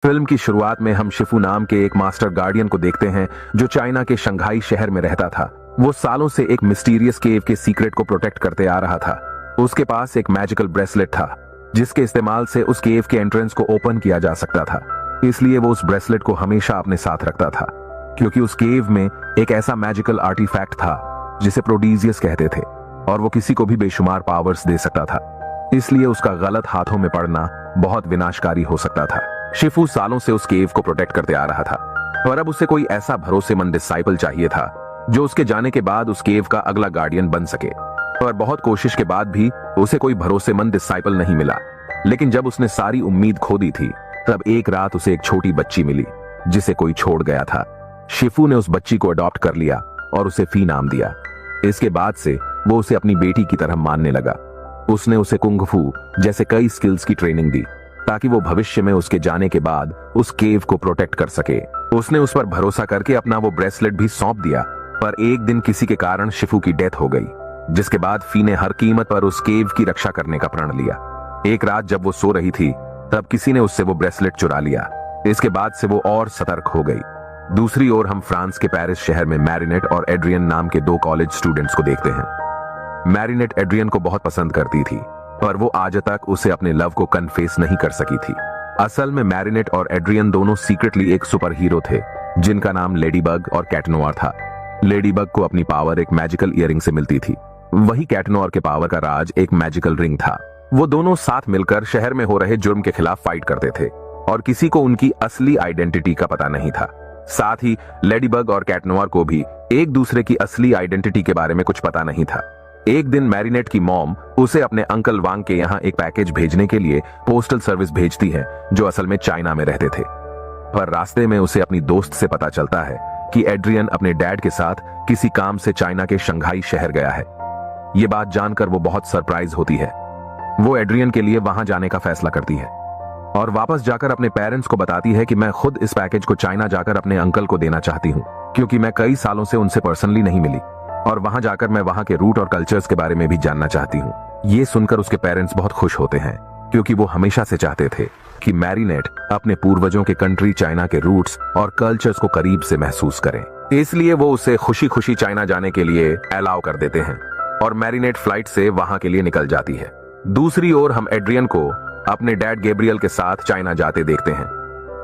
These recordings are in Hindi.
फिल्म की शुरुआत में हम शिफू नाम के एक मास्टर गार्डियन को देखते हैं जो चाइना के शंघाई शहर में रहता था। वो सालों से एक मिस्टीरियस केव के सीक्रेट को प्रोटेक्ट करते आ रहा था। उसके पास एक मैजिकल ब्रेसलेट था जिसके इस्तेमाल से उस केव के एंट्रेंस को ओपन किया जा सकता था। इसलिए वो उस ब्रेसलेट को हमेशा अपने साथ रखता था, क्योंकि उस केव में एक ऐसा मैजिकल आर्टिफैक्ट था जिसे प्रोडीजियस कहते थे और वो किसी को भी बेशुमार पावर्स दे सकता था। इसलिए उसका गलत हाथों में पड़ना बहुत विनाशकारी हो सकता था। शिफू सालों से उस केव को प्रोटेक्ट करते आ रहा था और अब उसे कोई ऐसा भरोसेमंद डिसाइपल चाहिए था जो उसके जाने के बाद उस केव का अगला गार्डियन बन सके। और बहुत कोशिश के बाद भी उसे कोई भरोसेमंद डिसाइपल नहीं मिला। लेकिन जब उसने सारी उम्मीद खो दी थी, तब एक रात उसे एक छोटी बच्ची मिली जिसे कोई छोड़ गया था। शिफू ने उस बच्ची को अडॉप्ट कर लिया और उसे फी नाम दिया। इसके बाद से वो उसे अपनी बेटी की तरह मानने लगा। उसने उसे कुंग फू जैसे कई स्किल्स की ट्रेनिंग दी ताकि वो भविष्य में उसके जाने के बाद उस केव को प्रोटेक्ट कर सके। उसने उस पर भरोसा करके अपना वो ब्रेसलेट भी सौंप दिया। पर एक दिन किसी के कारण शिफू की डेथ हो गई, जिसके बाद फी ने हर कीमत पर उस केव की रक्षा करने का प्रण लिया। एक रात जब वो सो रही थी, तब किसी ने उससे वो ब्रेसलेट चुरा लिया। इसके बाद से वो और सतर्क हो गई। दूसरी ओर हम फ्रांस के पेरिस शहर में मैरिनेट और एड्रियन नाम के दो कॉलेज स्टूडेंट्स को देखते हैं। मैरिनेट एड्रियन को बहुत पसंद करती थी, पर वो आज तक उसे अपने लव को कन्फेस नहीं कर सकी थी। असल में मैरिनेट और एड्रियन दोनों सीक्रेटली एक सुपर हीरो थे जिनका नाम लेडीबग और कैट नोयर था। लेडीबग को अपनी पावर एक मैजिकल इयररिंग से मिलती थी, वही कैट नोयर के पावर का राज एक मैजिकल रिंग था। वो दोनों साथ मिलकर शहर में हो रहे जुर्म के खिलाफ फाइट करते थे और किसी को उनकी असली आइडेंटिटी का पता नहीं था। साथ ही लेडीबग और कैट नोयर को भी एक दूसरे की असली आइडेंटिटी के बारे में कुछ पता नहीं था। एक दिन मैरिनेट की मॉम उसे अपने अंकल वांग के यहाँ एक पैकेज भेजने के लिए पोस्टल सर्विस भेजती है, जो असल में चाइना में रहते थे। पर रास्ते में उसे अपनी दोस्त से पता चलता है कि एड्रियन अपने डैड के साथ किसी काम से चाइना के शंघाई शहर गया है। ये बात जानकर वो बहुत सरप्राइज होती है। वो एड्रियन के लिए वहां जाने का फैसला करती है और वापस जाकर अपने पेरेंट्स को बताती है कि मैं खुद इस पैकेज को चाइना जाकर अपने अंकल को देना चाहती हूँ, क्योंकि मैं कई सालों से उनसे पर्सनली नहीं मिली और वहां जाकर मैं वहां के रूट और कल्चर्स के बारे में भी जानना चाहती हूँ। ये सुनकर उसके पेरेंट्स बहुत खुश होते हैं, क्योंकि वो हमेशा से चाहते थे कि मैरिनेट अपने पूर्वजों के कंट्री चाइना के रूट्स और कल्चर्स को करीब से महसूस करें। इसलिए वो उसे खुशी खुशी चाइना जाने के लिए अलाउ कर देते हैं और मैरिनेट फ्लाइट से वहां के लिए निकल जाती है। दूसरी ओर हम एड्रियन को अपने डैड गैब्रियल के साथ चाइना जाते देखते हैं,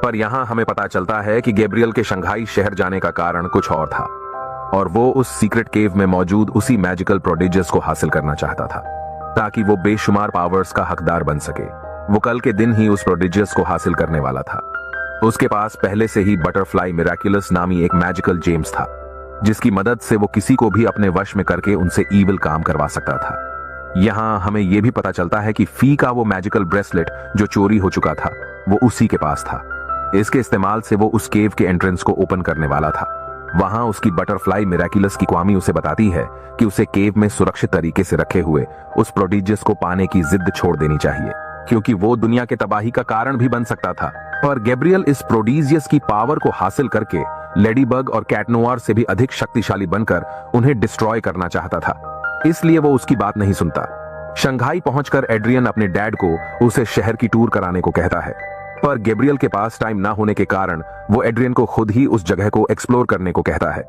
पर यहाँ हमें पता चलता है कि गैब्रियल के शंघाई शहर जाने का कारण कुछ और था और वो उस सीक्रेट केव में मौजूद उसी मैजिकल प्रोडिजियस को हासिल करना चाहता था ताकि वो बेशुमार पावर्स का हकदार बन सके। वो कल के दिन ही उस प्रोडिजियस को हासिल करने वाला था। उसके पास पहले से ही बटरफ्लाई मिराक्युलस नामी एक मैजिकल जेम्स था, जिसकी मदद से वो किसी को भी अपने वश में करके उनसे ईविल काम करवा सकता था। यहाँ हमें यह भी पता चलता है कि फी का वो मैजिकल ब्रेसलेट जो चोरी हो चुका था, वो उसी के पास था। इसके इस्तेमाल से वो उस केव के एंट्रेंस को ओपन करने वाला था। वहां उसकी बटरफ्लाई मिराक्युलस की क्वामी उसे बताती है कि उसे केव में सुरक्षित तरीके से रखे हुए उस प्रोडिजियस को पाने की जिद छोड़ देनी चाहिए, क्योंकि वो दुनिया के तबाही का कारण भी बन सकता था। पर गैब्रियल इस प्रोडिजियस की पावर को हासिल करके लेडीबग और कैट नोयर से भी अधिक शक्तिशाली बनकर उन्हें डिस्ट्रॉय करना चाहता था। इसलिए वो उसकी बात नहीं सुनता। शंघाई पहुंचकर एड्रियन अपने डैड को उसे शहर की टूर कराने को कहता है, पर गैब्रियल के पास टाइम ना होने के कारण वो एड्रियन को खुद ही उस जगह को एक्सप्लोर करने को कहता है।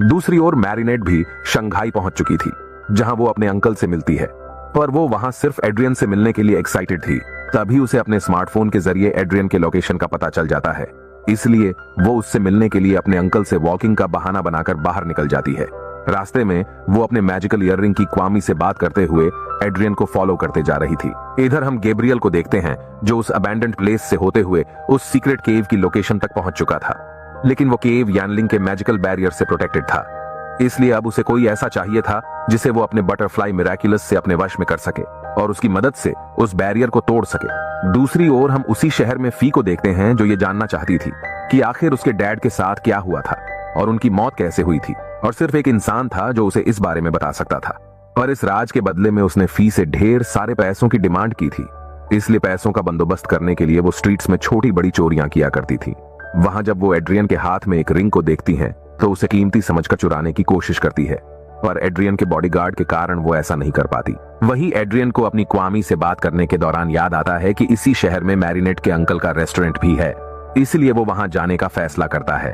दूसरी ओर मैरिनेट भी शंघाई पहुंच चुकी थी, जहां वो अपने अंकल से मिलती है, पर वो वहां सिर्फ एड्रियन से मिलने के लिए एक्साइटेड थी। तभी उसे अपने स्मार्टफोन के जरिए एड्रियन के लोकेशन का पता चल जाता है। इसलिए वो उससे मिलने के लिए अपने अंकल से वॉकिंग का बहाना बनाकर बाहर निकल जाती है। रास्ते में वो अपने मैजिकल इयररिंग की क्वामी से बात करते हुए एड्रियन को फॉलो करते जा रही थी। इधर हम गैब्रियल को देखते हैं, जो उस अबैंडन्ड प्लेस से होते हुए उस सीक्रेट केव की लोकेशन तक पहुंच चुका था। लेकिन वो केव यानलिंग के मैजिकल बैरियर से प्रोटेक्टेड था, इसलिए अब उसे कोई ऐसा चाहिए था जिसे वो अपने बटरफ्लाई मिराक्युलस से अपने वश में कर सके और उसकी मदद से उस बैरियर को तोड़ सके। दूसरी ओर हम उसी शहर में फी को देखते हैं, जो ये जानना चाहती थी कि आखिर उसके डैड के साथ क्या हुआ था और उनकी मौत कैसे हुई थी, और सिर्फ एक इंसान था जो उसे इस बारे में बता सकता था। पर इस राज के बदले में उसने फी से ढेर सारे पैसों की डिमांड की थी, इसलिए पैसों का बंदोबस्त करने के लिए वो स्ट्रीट्स में छोटी बड़ी चोरियां किया करती थी। वहां जब वो एड्रियन के हाथ में एक रिंग को देखती है, तो उसे कीमती समझकर चुराने की कोशिश करती है, पर एड्रियन के बॉडीगार्ड के कारण वो ऐसा नहीं कर पाती। वही एड्रियन को अपनी क्वामी से बात करने के दौरान याद आता है कि इसी शहर में मैरिनेट के अंकल का रेस्टोरेंट भी है। इसलिए वो वहां जाने का फैसला करता है।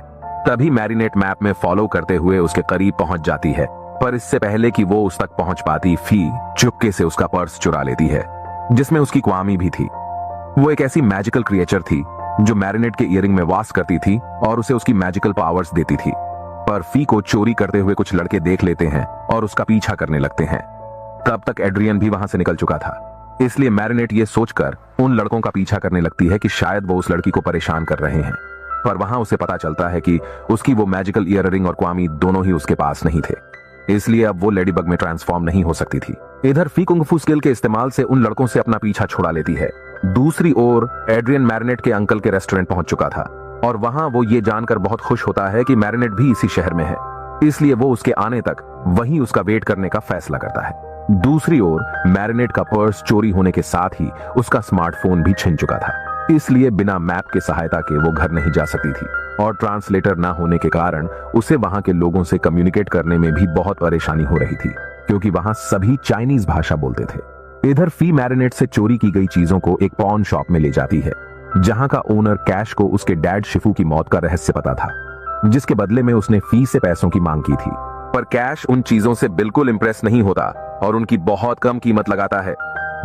तभी मैरिनेट मैप में फॉलो करते हुए उसके करीब पहुंच जाती है, पर इससे पहले कि वो उस तक पहुंच पाती, फी चुपके से उसका पर्स चुरा लेती है, जिसमें उसकी क्वामी भी थी। वो एक ऐसी मैजिकल क्रिएचर थी जो मैरिनेट के ईयरिंग में वास करती थी और उसे उसकी मैजिकल पावर्स देती थी। पर फी को चोरी करते हुए कुछ लड़के देख लेते हैं और उसका पीछा करने लगते हैं। तब तक एड्रियन भी वहां से निकल चुका था, इसलिए मैरिनेट ये सोचकर उन लड़कों का पीछा करने लगती है कि शायद वो उस लड़की को परेशान कर रहे हैं। पर वहां उसे पता चलता है कि उसकी वो मैजिकल ईयरिंग और क्वामी दोनों ही उसके पास नहीं थे, इसलिए अब वो लेडीबग में ट्रांसफॉर्म नहीं हो सकती थी। इधर फी कुंग-फू स्किल के इस्तेमाल से उन लड़कों से अपना पीछा छुड़ा लेती है। दूसरी ओर एड्रियन मैरिनेट के अंकल के रेस्टोरेंट पहुंच चुका था और वहां वो ये जानकर बहुत खुश होता है कि मैरिनेट भी इसी शहर में है, इसलिए वो उसके आने तक वहीं उसका वेट करने का फैसला करता है। दूसरी ओर मैरिनेट का पर्स चोरी होने के साथ ही उसका स्मार्टफोन भी छिन चुका था, इसलिए बिना मैप के सहायता के वो घर नहीं जा सकती थी और ट्रांसलेटर ना होने के कारण उसे वहां के लोगों से कम्युनिकेट करने में भी बहुत परेशानी हो रही थी, क्योंकि वहां सभी चाइनीज भाषा बोलते थे। इधर फी मैरिनेट से चोरी की गई चीजों को एक पॉन शॉप में ले जाती है, जहां का ओनर कैश को उसके डैड शिफू की मौत का रहस्य पता था, जिसके बदले में उसने फी से पैसों की मांग की थी। पर कैश उन चीजों से बिल्कुल इंप्रेस नहीं होता और उनकी बहुत कम कीमत लगाता है।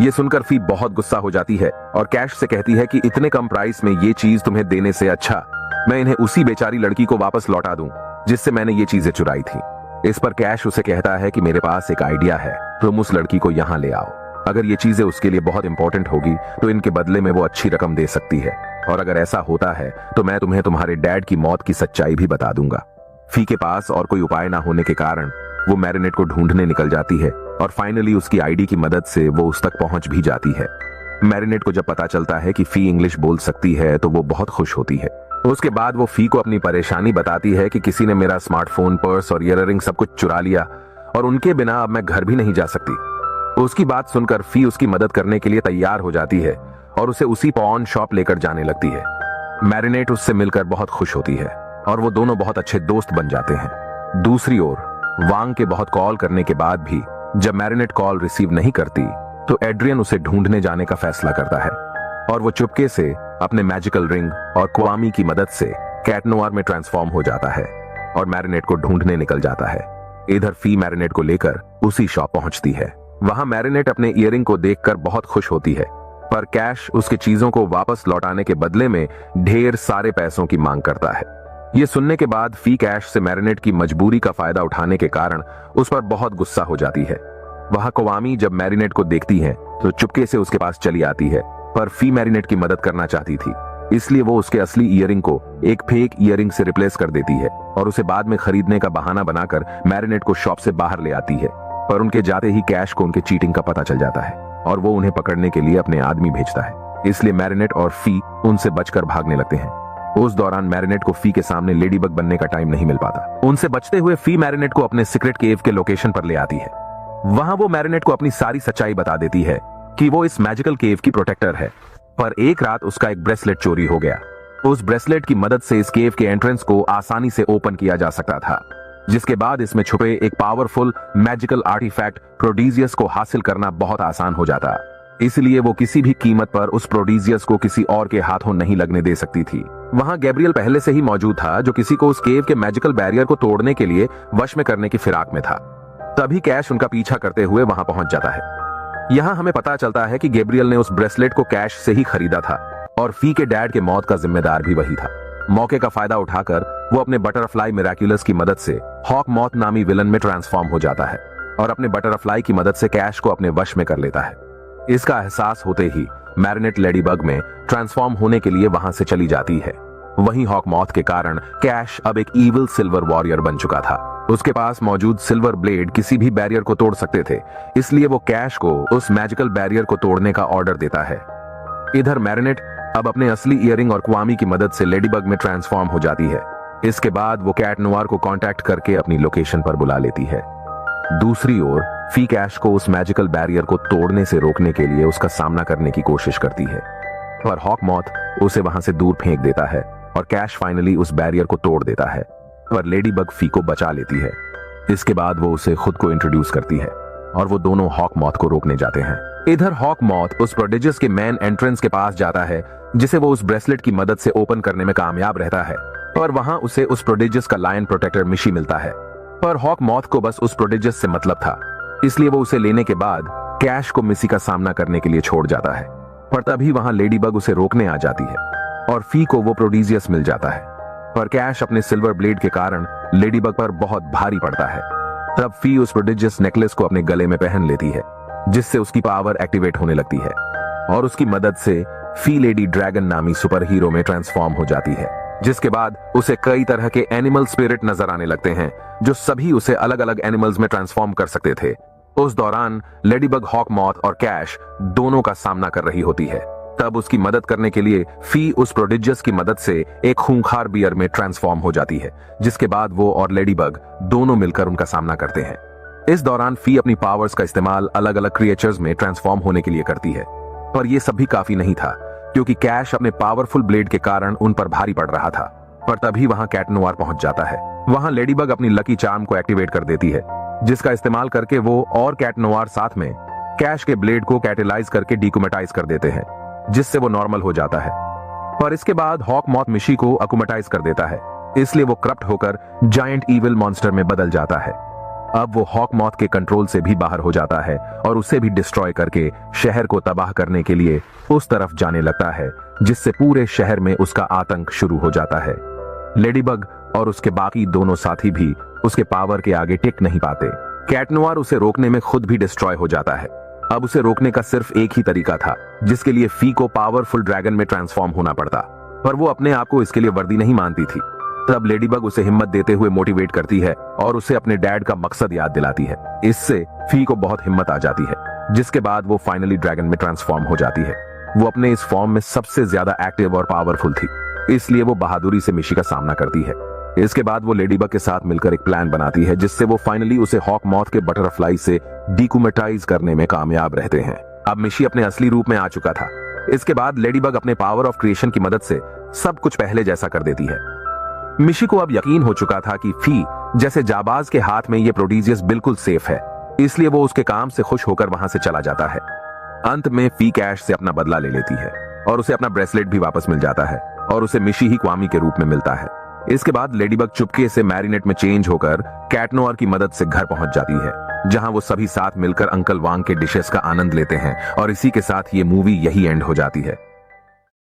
ये सुनकर फी बहुत गुस्सा हो जाती है और कैश से कहती है कि इतने कम प्राइस में ये चीज तुम्हें देने से अच्छा मैं इन्हें उसी बेचारी लड़की को वापस लौटा दूं जिससे मैंने ये चीजें चुराई थी। इस पर कैश उसे कहता है कि मेरे पास एक आइडिया है, तुम उस लड़की को यहाँ ले आओ। अगर ये चीजें उसके लिए बहुत इंपॉर्टेंट होगी तो इनके बदले में वो अच्छी रकम दे सकती है, और अगर ऐसा होता है तो मैं तुम्हें तुम्हारे डैड की मौत की सच्चाई भी बता दूंगा। फी के पास और कोई उपाय ना होने के कारण वो मैरिनेट को ढूंढने निकल जाती है और फाइनली उसकी आईडी की मदद से वो उस तक पहुंच भी जाती है। मैरिनेट को जब पता चलता है कि फी इंग्लिश बोल सकती है तो वो बहुत खुश होती है। उसके बाद वो फी को अपनी परेशानी बताती है कि किसी ने मेरा स्मार्टफोन, पर्स और ईयरिंग सब कुछ चुरा लिया और उनके बिना अब मैं घर भी नहीं जा सकती। उसकी बात सुनकर फी उसकी मदद करने के लिए तैयार हो जाती है और उसे उसी पॉन शॉप लेकर जाने लगती है। मैरिनेट उससे मिलकर बहुत खुश होती है और वो दोनों बहुत अच्छे दोस्त बन जाते हैं। दूसरी ओर वांग के बहुत कॉल करने के बाद भी जब मैरिनेट कॉल रिसीव नहीं करती तो एड्रियन उसे ढूंढने जाने का फैसला करता है और वो चुपके से अपने मैजिकल रिंग और क्वामी की मदद से कैट नोआर में ट्रांसफॉर्म हो जाता है और मैरिनेट को ढूंढने निकल जाता है। इधर फी मैरिनेट को लेकर उसी शॉप पहुंचती है। वहां मैरिनेट अपने ईयरिंग को देखकर बहुत खुश होती है, पर कैश उसके चीजों को वापस लौटाने के बदले में ढेर सारे पैसों की मांग करता है। ये सुनने के बाद फी कैश से मैरिनेट की मजबूरी का फायदा उठाने के कारण उस पर बहुत गुस्सा हो जाती है। वहां क्वामी जब मैरिनेट को देखती है तो चुपके से उसके पास चली आती है, पर फी मैरिनेट की मदद करना चाहती थी, इसलिए वो उसके असली ईयरिंग को एक फेक ईयरिंग से रिप्लेस कर देती है और उसे बाद में खरीदने का बहाना बनाकर मैरिनेट को शॉप से बाहर ले आती है। पर उनके जाते ही कैश को उनके चीटिंग का पता चल जाता है और वो उन्हें पकड़ने के लिए अपने आदमी भेजता है, इसलिए मैरिनेट और फी उनसे बचकर भागने लगते हैं। उस दौरान मैरिनेट को फी के सामने लेडीबग बनने का टाइम नहीं मिल पाता। उनसे बचते हुए फी मैरिनेट को अपने सीक्रेट केव के लोकेशन पर ले आती है। वहां वो मैरिनेट को अपनी सारी सच्चाई बता देती है कि वो इस मैजिकल केव की प्रोटेक्टर है, पर एक रात उसका एक ब्रेसलेट चोरी हो गया। उस ब्रेसलेट की मदद से इस केव के एंट्रेंस को आसानी से ओपन किया जा सकता था, जिसके बाद इसमें छुपे एक पावरफुल मैजिकल आर्टिफैक्ट प्रोडीजियस को हासिल करना बहुत आसान हो जाता। इसलिए वो किसी भी कीमत पर उस प्रोडीजियस को किसी और के हाथों नहीं लगने दे सकती थी। वहां गैब्रियल पहले से ही मौजूद था, जो किसी को उस केव के मैजिकल बैरियर को तोड़ने के लिए वश में करने की फिराक में था। तभी कैश उनका पीछा करते हुए वहां पहुंच जाता है। यहां हमें पता चलता है कि गैब्रियल ने उस ब्रेसलेट को कैश से ही खरीदा था और फी के डैड के मौत का जिम्मेदार भी वही था। मौके का फायदा उठाकर वो अपने बटरफ्लाई मिराक्युलस की मदद से हॉक मॉथ नामी विलन में ट्रांसफॉर्म हो जाता है और अपने बटरफ्लाई की मदद से कैश को अपने वश में कर लेता है। इसका एहसास होते ही मैरिनेट लेडीबग में ट्रांसफॉर्म होने के लिए वहां से चली जाती है। वहीं हॉक मॉथ के कारण कैश अब एक इविल सिल्वर वॉरियर बन चुका था। उसके पास मौजूद सिल्वर ब्लेड किसी भी बैरियर को तोड़ सकते थे, इसलिए वो कैश को उस मैजिकल बैरियर को तोड़ने का ऑर्डर देता है। इधर मैरिनेट अब अपने असली ईयरिंग और क्वामी की मदद से लेडीबग में ट्रांसफॉर्म हो जाती है। इसके बाद वो कैट नोआर को कांटेक्ट करके अपनी लोकेशन पर बुला लेती है। दूसरी ओर फी कैश को उस मैजिकल बैरियर को तोड़ने से रोकने के लिए उसका सामना करने की कोशिश करती है, पर हॉक मॉथ उसे वहां से दूर फेंक देता है और कैश फाइनली उस बैरियर को तोड़ देता है, पर लेडीबग फी को बचा लेती है। इसके बाद वो उसे खुद को इंट्रोड्यूस करती है और वो दोनों हॉक मॉथ को रोकने जाते हैं। इधर हॉक मॉथ उस प्रोडिजियस के मेन एंट्रेंस के पास जाता है जिसे वो उस ब्रेसलेट की मदद से ओपन करने में कामयाब रहता है और वहां उसे उस प्रोडिजियस का लायन प्रोटेक्टर मिशी मिलता है। पर हॉक मॉथ को बस उस प्रोडिजियस से मतलब था, इसलिए वो उसे लेने के बाद कैश को मिसी का सामना करने के लिए छोड़ जाता है। पर तभी वहां लेडीबग उसे रोकने आ जाती है और फी को वो प्रोडिजियस मिल जाता है। पर कैश अपने सिल्वर ब्लेड के कारण लेडीबग पर बहुत भारी पड़ता है। तब फी उस प्रोडिजियस नेकलेस को अपने गले में पहन लेती है, जिससे उसकी पावर एक्टिवेट होने लगती है और उसकी मदद से फी लेडी ड्रैगन नामी सुपर हीरो में ट्रांसफॉर्म हो जाती है। जिसके बाद उसे कई तरह के एनिमल स्पिरिट नजर आने लगते हैं, जो सभी उसे अलग अलग एनिमल्स में ट्रांसफॉर्म कर सकते थे। उस दौरान लेडीबग हॉक मॉथ और कैश दोनों का सामना कर रही होती है। तब उसकी मदद करने के लिए फी उस प्रोडिजियस की मदद से एक खूंखार बियर में ट्रांसफॉर्म हो जाती है, जिसके बाद वो और लेडीबग दोनों मिलकर उनका सामना करते हैं। इस दौरान फी अपनी पावर्स का इस्तेमाल अलग अलग क्रिएचर्स में ट्रांसफॉर्म होने के लिए करती है। पर यह सब भी काफी नहीं था, क्योंकि कैश अपने पावरफुल ब्लेड के कारण उन पर भारी पड़ रहा था। पर तभी वहां कैट नोवार पहुंच जाता है। वहां लेडीबग अपनी लकी चार्म को एक्टिवेट कर देती है, जिसका इस्तेमाल करके वो और कैट नोवार साथ में कैश के ब्लेड को कैटेलाइज करके डिकोमेटाइज कर देते हैं, जिससे वो नॉर्मल हो जाता है। पर इसके बाद हॉक मॉथ मिशी को अकुमेटाइज कर देता है, इसलिए वो करप्ट होकर जायंट इविल मॉन्स्टर में बदल जाता है। अब वो हॉक मॉथ के कंट्रोल से भी बाहर हो जाता है और उसे भी डिस्ट्रॉय करके शहर को तबाह करने के लिए उस तरफ जाने लगता है, जिससे पूरे शहर में उसका आतंक शुरू हो जाता है। लेडीबग और उसके बाकी दोनों साथी भी उसके पावर के आगे टिक नहीं पाते। कैट नोवार उसे रोकने में खुद भी डिस्ट्रॉय हो जाता है। अब उसे रोकने का सिर्फ एक ही तरीका था, जिसके लिए फी को पावरफुल ड्रैगन में ट्रांसफॉर्म होना पड़ता, पर वो अपने आप को इसके लिए वर्दी नहीं मानती थी। तब लेडीबग उसे हिम्मत देते हुए मोटिवेट करती है और उसे अपने डैड का मकसद याद दिलाती है। इससे फी को बहुत हिम्मत आ जाती है, जिसके बाद वो फाइनली ड्रैगन में ट्रांसफॉर्म हो जाती है। वो अपने इस फॉर्म में सबसे ज्यादा एक्टिव और पावरफुल थी, इसलिए वो बहादुरी से मिशी का सामना करती है। इसके बाद वो लेडीबग के साथ मिलकर एक प्लान बनाती है, जिससे वो फाइनली उसे हॉक मॉथ के बटरफ्लाई से डिकोमेटाइज करने में कामयाब रहते हैं। अब मिशी अपने असली रूप में आ चुका था। इसके बाद लेडीबग अपने पावर ऑफ क्रिएशन की मदद से सब कुछ पहले जैसा कर देती है। मिशी को अब यकीन हो चुका था कि फी जैसे जाबाज के हाथ में ये प्रोडिजियस बिल्कुल सेफ है, इसलिए वो उसके काम से खुश होकर वहां से चला जाता है। अंत में फी कैश से अपना बदला ले लेती है और उसे अपना ब्रेसलेट भी वापस मिल जाता है और उसे मिशी ही क्वामी के रूप में मिलता है। इसके बाद लेडीबग चुपके से मैरिनेट में चेंज होकर कैट नोवार की मदद से घर पहुंच जाती है, जहां वो सभी साथ मिलकर अंकल वांग के डिशेस का आनंद लेते हैं और इसी के साथ ये मूवी यही एंड हो जाती है।